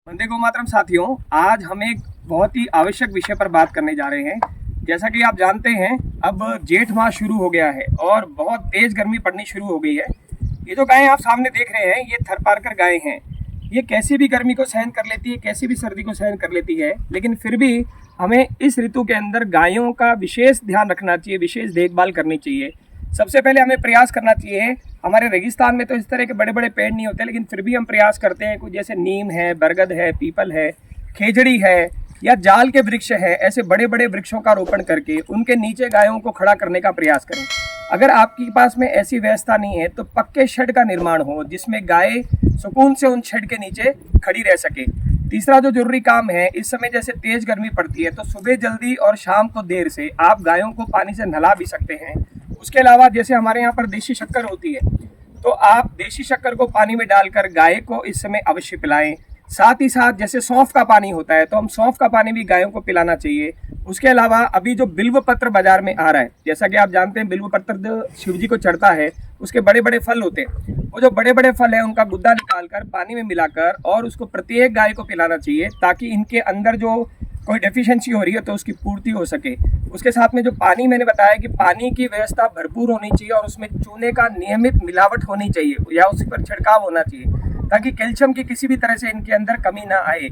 वंदे गो मातरम साथियों, आज हम एक बहुत ही आवश्यक विषय पर बात करने जा रहे हैं। जैसा कि आप जानते हैं, अब जेठ माह शुरू हो गया है और बहुत तेज गर्मी पड़नी शुरू हो गई है। ये जो गायें आप सामने देख रहे हैं, ये थरपारकर गायें हैं। ये कैसी भी गर्मी को सहन कर लेती है, कैसी भी सर्दी को सहन कर लेती है, लेकिन फिर भी हमें इस ऋतु के अंदर गायों का विशेष ध्यान रखना चाहिए, विशेष देखभाल करनी चाहिए। सबसे पहले हमें प्रयास करना चाहिए। हमारे रेगिस्तान में तो इस तरह के बड़े बड़े पेड़ नहीं होते, लेकिन फिर भी हम प्रयास करते हैं। कुछ जैसे नीम है, बरगद है, पीपल है, खेजड़ी है या जाल के वृक्ष है, ऐसे बड़े बड़े वृक्षों का रोपण करके उनके नीचे गायों को खड़ा करने का प्रयास करें। अगर आपके पास में ऐसी व्यवस्था नहीं है तो पक्के शेड का निर्माण हो, जिसमें गाय सुकून से उन शेड के नीचे खड़ी रह सके। तीसरा जो जरूरी काम है, इस समय जैसे तेज गर्मी पड़ती है तो सुबह जल्दी और शाम को देर से आप गायों को पानी से नहला भी सकते हैं। उसके अलावा जैसे हमारे यहाँ पर देशी शक्कर होती है, तो आप देशी शक्कर को पानी में डालकर गाय को इस समय अवश्य पिलाएं। साथ ही साथ जैसे सौंफ का पानी होता है, तो हम सौंफ का पानी भी गायों को पिलाना चाहिए। उसके अलावा अभी जो बिल्व पत्र बाजार में आ रहा है, जैसा कि आप जानते हैं, बिल्व पत्र जो शिव जी को चढ़ता है, उसके बड़े बड़े फल होते हैं। वो जो बड़े बड़े फल है, उनका गुद्दा निकालकर पानी में मिलाकर और उसको प्रत्येक गाय को पिलाना चाहिए, ताकि इनके अंदर जो कोई डेफिशिएंसी हो रही है तो उसकी पूर्ति हो सके। उसके साथ में जो पानी मैंने बताया कि पानी की व्यवस्था भरपूर होनी चाहिए और उसमें चूने का नियमित मिलावट होनी चाहिए या उसी पर छिड़काव होना चाहिए, ताकि कैल्शियम की किसी भी तरह से इनके अंदर कमी ना आए।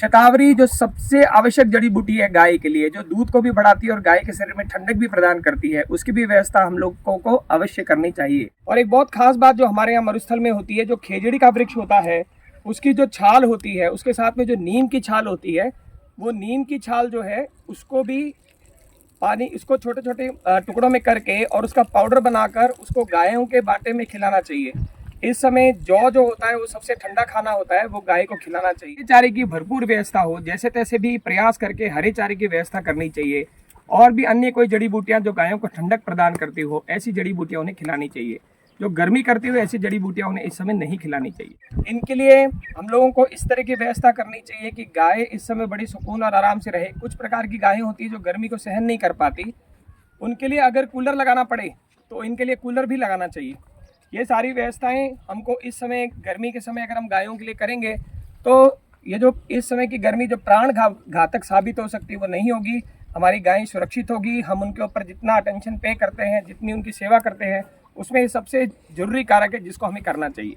शतावरी जो सबसे आवश्यक जड़ी बूटी है गाय के लिए, जो दूध को भी बढ़ाती है और गाय के शरीर में ठंडक भी प्रदान करती है, उसकी भी व्यवस्था हम लोगों को अवश्य करनी चाहिए। और एक बहुत खास बात जो हमारे यहाँ मरुस्थल में होती है, जो खेजड़ी का वृक्ष होता है, उसकी जो छाल होती है, उसके साथ में जो नीम की छाल होती है, वो नीम की छाल जो है उसको भी पानी, इसको छोटे छोटे टुकड़ों में करके और उसका पाउडर बनाकर उसको गायों के बाटे में खिलाना चाहिए। इस समय जौ जो होता है वो सबसे ठंडा खाना होता है, वो गाय को खिलाना चाहिए। चारे की भरपूर व्यवस्था हो, जैसे तैसे भी प्रयास करके हरे चारे की व्यवस्था करनी चाहिए। और भी अन्य कोई जड़ी बूटियां जो गायों को ठंडक प्रदान करती हो, ऐसी जड़ी बूटियां उन्हें खिलानी चाहिए। जो गर्मी करती हुई ऐसी जड़ी बूटियां उन्हें इस समय नहीं खिलानी चाहिए। इनके लिए हम लोगों को इस तरह की व्यवस्था करनी चाहिए कि गाय इस समय बड़ी सुकून और आराम से रहे। कुछ प्रकार की गायें होती है जो गर्मी को सहन नहीं कर पाती, उनके लिए अगर कूलर लगाना पड़े तो इनके लिए कूलर भी लगाना चाहिए। ये सारी व्यवस्थाएं हमको इस समय गर्मी के समय अगर हम गायों के लिए करेंगे तो ये जो इस समय की गर्मी जो प्राण घातक साबित हो सकती है वो नहीं होगी। हमारी गायें सुरक्षित होगी। हम उनके ऊपर जितना अटेंशन पे करते हैं, जितनी उनकी सेवा करते हैं, उसमें सबसे जरूरी कारक है जिसको हमें करना चाहिए।